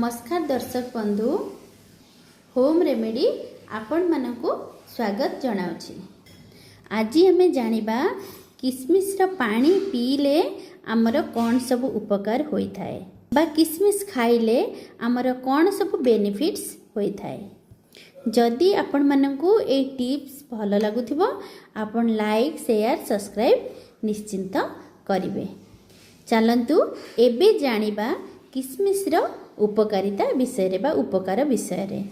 नमस्कार दर्शक बंधु होम रेमेडी आपण मानकु स्वागत जनाउछि। आज आमे जानिबा किसमिस रा पानी पीले आमर कौन सब उपकार होई थाए बा किसमिस खाइले आमर कौन सब बेनिफिट्स होई थाए। जदि आपण मानकु ए टिप्स भल लागुथिबो आपण लाइक शेयर सब्सक्राइब निश्चिंत करिवे। चलंतु एबे जानिबा किसमिस रो उपकारिता विषय बा उपकार विषय।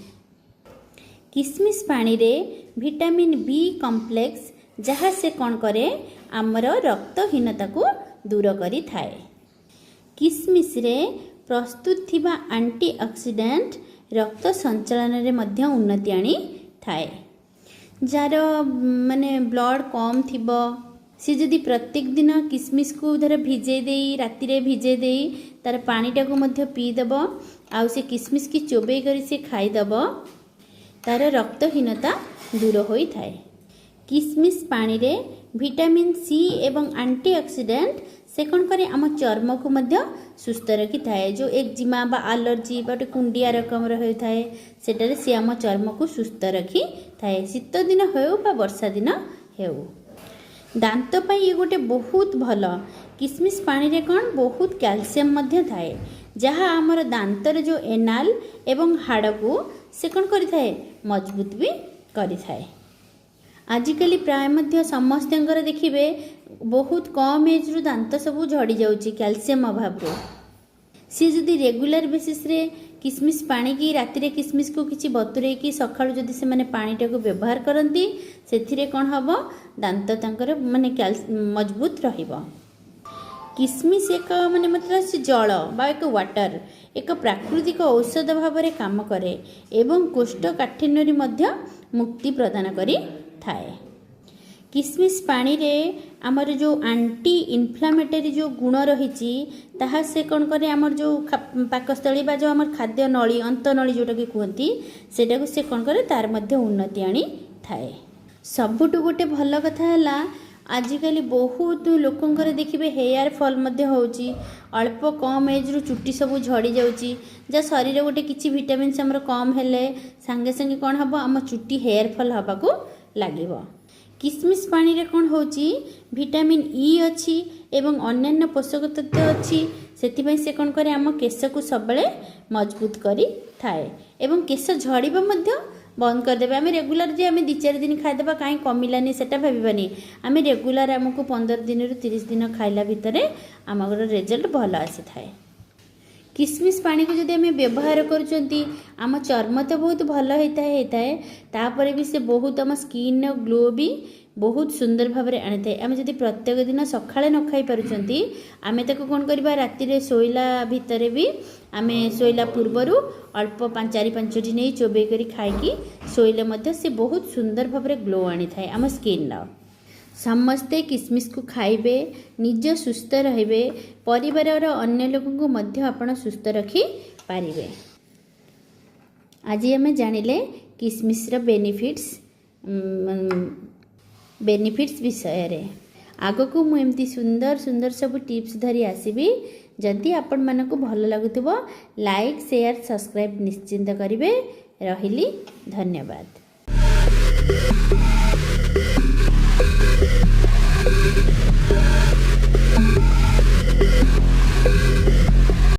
किसमिस पानी रे विटामिन बी कॉम्प्लेक्स जहाँ से कौन करे आमर रक्तहीनता को दूर करी थाए। किसमिस रे प्रस्तुत थिबा एंटीऑक्सीडेंट रक्त संचालन रे मध्य उन्नति आनी थाए। जार माने ब्लड कम थिबो सी जदि प्रत्येक दिन किसमिस को धर भिजे देई राति रे भिजे देई तार पानीटा को मध्य पी दबो आउ से किसमिस की चोबे करी से खाई दबो तार रक्तहीनता दूर होई थाए। किसमिस पानी रे विटामिन सी एवं एंटीऑक्सीडेंट से कौन करे आम चर्म को मध्य सुस्थ रखी थाए। जो एक्जिमा बा एलर्जी बा कुंडिया रकम रही थाए सेटारे से आम चर्म को सुस्थ रखी थाए। शीत दिन हो बा वर्षा दिन हो दांत पाई ये गोटे बहुत भल। किसमिस पानी रे कौन बहुत कैल्शियम मध्य थाए जहाँ आमर दांतर जो एनाल एवं हाड़ को से कौन करि थाए मजबूत भी करि थाए। आजिकली प्राय मध्य समस्तंकर देखिबे बहुत कम एज रु दांत सब झड़ी जाउची कैल्शियम अभाव रो। सी जदि रेगुलर बेसिस रे किसमिस पानी की राति रे किसमिस को किछि बतुरे की सखाळु जदि से माने पानीटा को व्यवहार करंती सेथिरे कोन हबो दांत तांकर माने मजबूत रहिबो। किसमिस एक माने मतलब से जल बा एक वाटर एक प्राकृतिक औषध भाव में काम करे एवं कोष्ठकाठिन्य मध्य मुक्ति प्रदान करी थाए। किसमिस पानी रे आमर जो एंटी इन्फ्लामेटरी जो गुण रही ताहा से कौन करे आमर जो पाकस्थली बा जो आमर खाद्य नली अंतनली जोटा कि कहती सेटा को से कौन करे तार मध्य उन्नति आनी थाए। सबुठु गोटे भल कथा है आजिकली बहुत लोकंकर देखिए हेयर फॉल मध्य होची अल्प कम एज रु चुट्टी सब झड़ी जाउची जा शरीर गोटे किछि विटामिन हमर कम हेले संगे संगे कौन हबो आम चुट्टी हेयर फॉल हबा को लागिबो। किसमिस पानी रे कौन होची विटामिन ई अच्छी एवं अन्यान्य पोषक तत्व अच्छी सेति से कौन करे आम केश को सबले मजबूत करी थाए एवं केश झड़ीबा मध्य बंद करदेवे। आम रेगुलर जे आम 2-4 दिन खाईदेबा कहीं कमिलानी सेटा भाबानी आम रेगुलर आमको 15 दिन रु 30 दिन खाइला भितर आम रिजल्ट भल आसी थाए। किसमिस पानी को जदि आम व्यवहार करुचंती आम चर्म तो बहुत भल होता है तापर भी से बहुत आम स्किन ग्लो भी बहुत सुंदर भाव में आनी थाए। आम जदि प्रत्येक दिन सकाळे न खाई पारुचंती आमे ताको कोन करबा राति रे सोइला भितरे भी आमे सोइला पूर्वरु अल्प 4-5 नहीं चोबे करी खाइकी सोइले मध्य से बहुत सुंदर भाव में ग्लो आनी थाए आम स्किन ला। समस्ते किसमिस को खाइबे निज सुस्थ रहिबे परिवार अन्य लोगों को मध्य आपण सुस्थ रखी पारिबे। आज आम जानिले किसमिस रो बेनिफिट्स विषय रे। आगको मु एमती सुंदर सुंदर सब टिप्स धरी आसीबी। जदि आपण मानकु भल लागुथिबो लाइक शेयर सब्सक्राइब निश्चिंत करिवे। रहिली धन्यवाद।